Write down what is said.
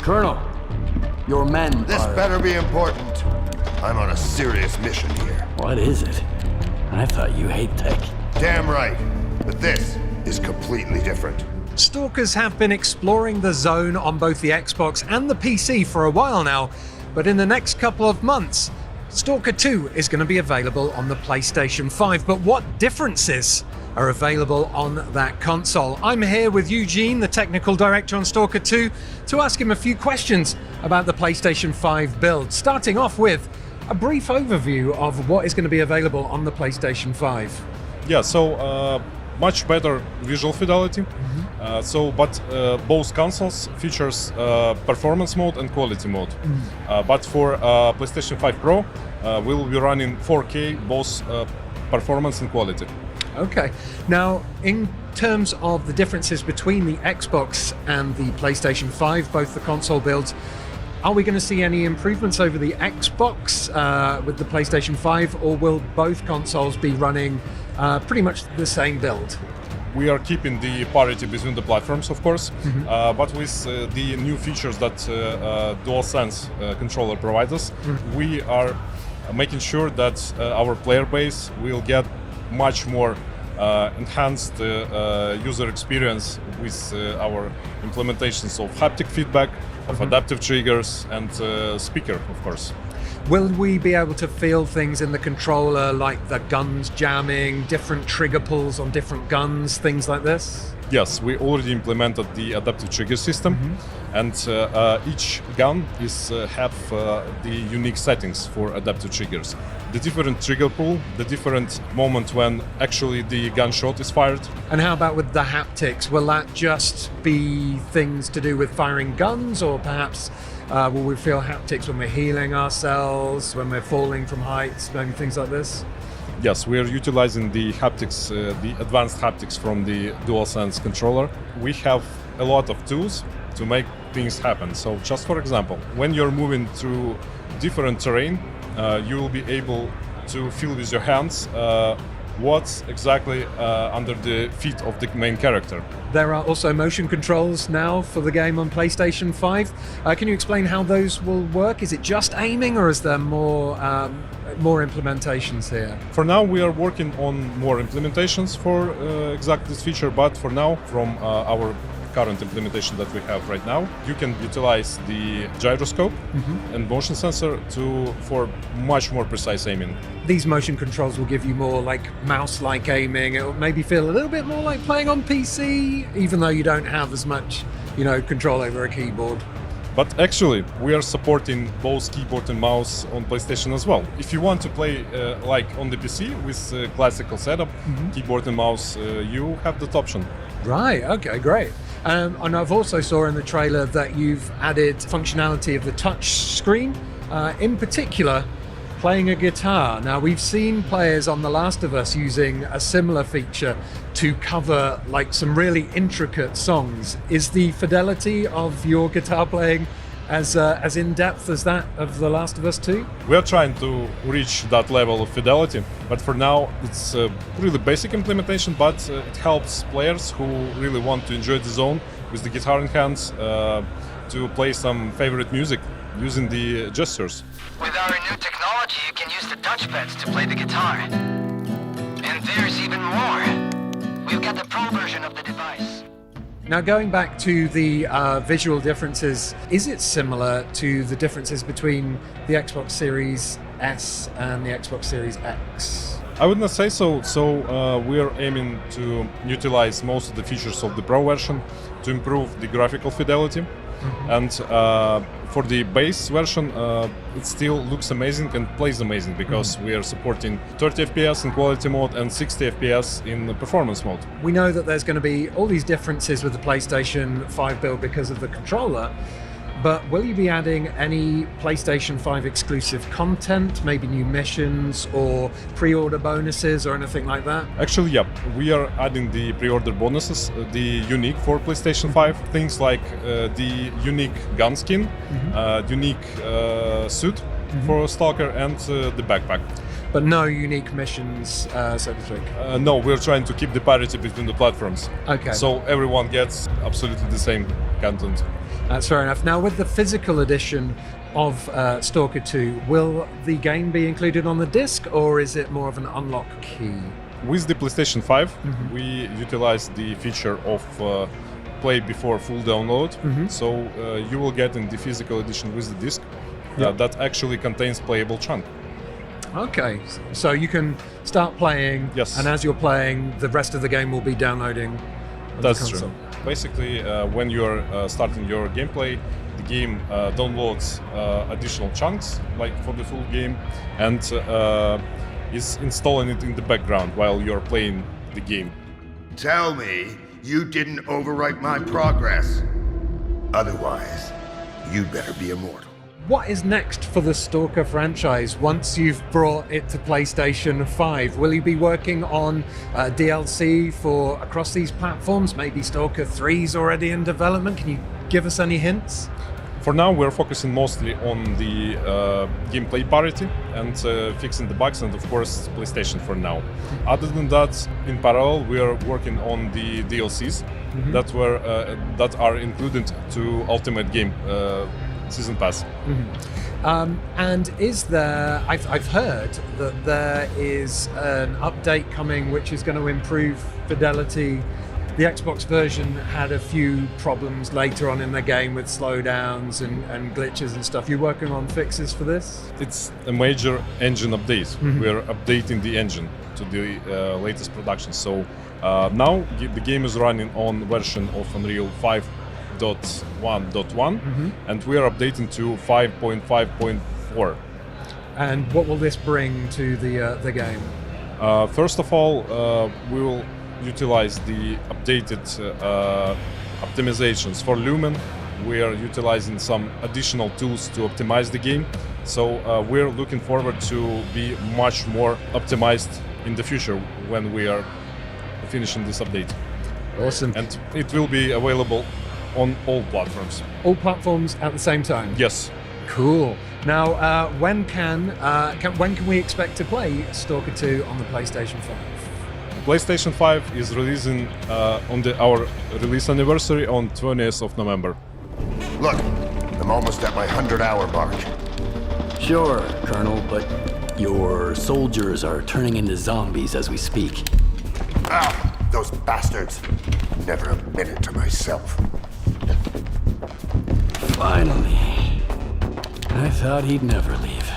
Colonel, your men This are... better be important. I'm on a serious mission here. What is it? I thought you hate tech. Damn right. But this is completely different. Stalkers have been exploring the zone on both the Xbox and the PC for a while now, but in the next couple of months, Stalker 2 is going to be available on the PlayStation 5. But what differences are available on that console? I'm here with Eugene, the technical director on Stalker 2, to ask him a few questions about the PlayStation 5 build, starting off with a brief overview of what is going to be available on the PlayStation 5. Yeah, so much better visual fidelity. But both consoles features performance mode and quality mode. But for PlayStation 5 Pro, we'll be running 4K, both performance and quality. Okay. Now, in terms of the differences between the Xbox and the PlayStation 5, both the console builds, are we going to see any improvements over the Xbox with the PlayStation 5, or will both consoles be running pretty much the same build? We are keeping the parity between the platforms, of course, but with the new features that DualSense controller provides us, we are making sure that our player base will get much more enhanced user experience with our implementations of haptic feedback, of adaptive triggers, and speaker, of course. Will we be able to feel things in the controller, like the guns jamming, different trigger pulls on different guns, things like this? Yes, we already implemented the adaptive trigger system, and each gun have the unique settings for adaptive triggers. The different trigger pull, the different moment when actually the gunshot is fired. And how about with the haptics? Will that just be things to do with firing guns, or perhaps will we feel haptics when we're healing ourselves, when we're falling from heights, maybe things like this? Yes, we are utilizing the haptics, the advanced haptics from the DualSense controller. We have a lot of tools to make things happen. So just for example, when you're moving through different terrain, you will be able to feel with your hands what's exactly under the feet of the main character. There are also motion controls now for the game on PlayStation 5. Can you explain how those will work? Is it just aiming, or is there more implementations here? For now, we are working on more implementations for exactly this feature, but for now, from our current implementation that we have right now, you can utilize the gyroscope and motion sensor for much more precise aiming. These motion controls will give you more like mouse-like aiming. It will maybe feel a little bit more like playing on PC, even though you don't have as much, control over a keyboard. But actually, we are supporting both keyboard and mouse on PlayStation as well. If you want to play like on the PC with classical setup, keyboard and mouse, you have that option. Right, okay, great. And I've also saw in the trailer that you've added functionality of the touch screen, in particular, playing a guitar. Now, we've seen players on The Last of Us using a similar feature to cover like some really intricate songs. Is the fidelity of your guitar playing as in-depth as that of The Last of Us 2? We are trying to reach that level of fidelity, but for now it's a really basic implementation, but it helps players who really want to enjoy the zone with the guitar in hands to play some favorite music using the gestures. With our new technology, you can use the touchpads to play the guitar. And there's even more. We've got the Pro version of the device. Now, going back to the visual differences, is it similar to the differences between the Xbox Series S and the Xbox Series X? I would not say so. We are aiming to utilize most of the features of the Pro version to improve the graphical fidelity. And for the base version, it still looks amazing and plays amazing because we are supporting 30 FPS in quality mode and 60 FPS in performance mode. We know that there's going to be all these differences with the PlayStation 5 build because of the controller, but will you be adding any PlayStation 5 exclusive content, maybe new missions or pre-order bonuses or anything like that? Actually, yeah, we are adding the pre-order bonuses, the unique for PlayStation 5, things like the unique gun skin, unique suit for Stalker, and the backpack. But no unique missions, so to speak? No, we're trying to keep the parity between the platforms. Okay. So everyone gets absolutely the same content. That's fair enough. Now, with the physical edition of Stalker 2, will the game be included on the disc, or is it more of an unlock key? With the PlayStation 5, we utilize the feature of play before full download. So you will get in the physical edition with the disc that actually contains playable chunk. Okay, so you can start playing, Yes. and as you're playing, the rest of the game will be downloading on That's the console. true. Basically, when you're starting your gameplay, the game downloads additional chunks, like for the full game, and is installing it in the background while you're playing the game. Tell me you didn't overwrite my progress. Otherwise, you better be immortal. What is next for the Stalker franchise once you've brought it to PlayStation 5? Will you be working on DLC for across these platforms? Maybe Stalker 3's already in development. Can you give us any hints? For now, we're focusing mostly on the gameplay parity and fixing the bugs, and of course PlayStation for now. Other than that, in parallel, we are working on the DLCs that are included to Ultimate Game Season Pass. And is there? I've heard that there is an update coming which is going to improve fidelity. The Xbox version had a few problems later on in the game with slowdowns and glitches and stuff. You're working on fixes for this? It's a major engine update. We're updating the engine to the latest production. So now the game is running on version of Unreal 5.1.1, and we are updating to 5.5.4. And what will this bring to the game? First of all, we will utilize the updated optimizations for Lumen. We are utilizing some additional tools to optimize the game. So we're looking forward to be much more optimized in the future when we are finishing this update. Awesome. And it will be available on all platforms. All platforms at the same time? Yes. Cool. Now, when can we expect to play Stalker 2 on the PlayStation 5? PlayStation 5 is releasing on our release anniversary on 20th of November. Look, I'm almost at my 100-hour mark. Sure, Colonel, but your soldiers are turning into zombies as we speak. Ah, those bastards. Never a minute to myself. Finally. I thought he'd never leave.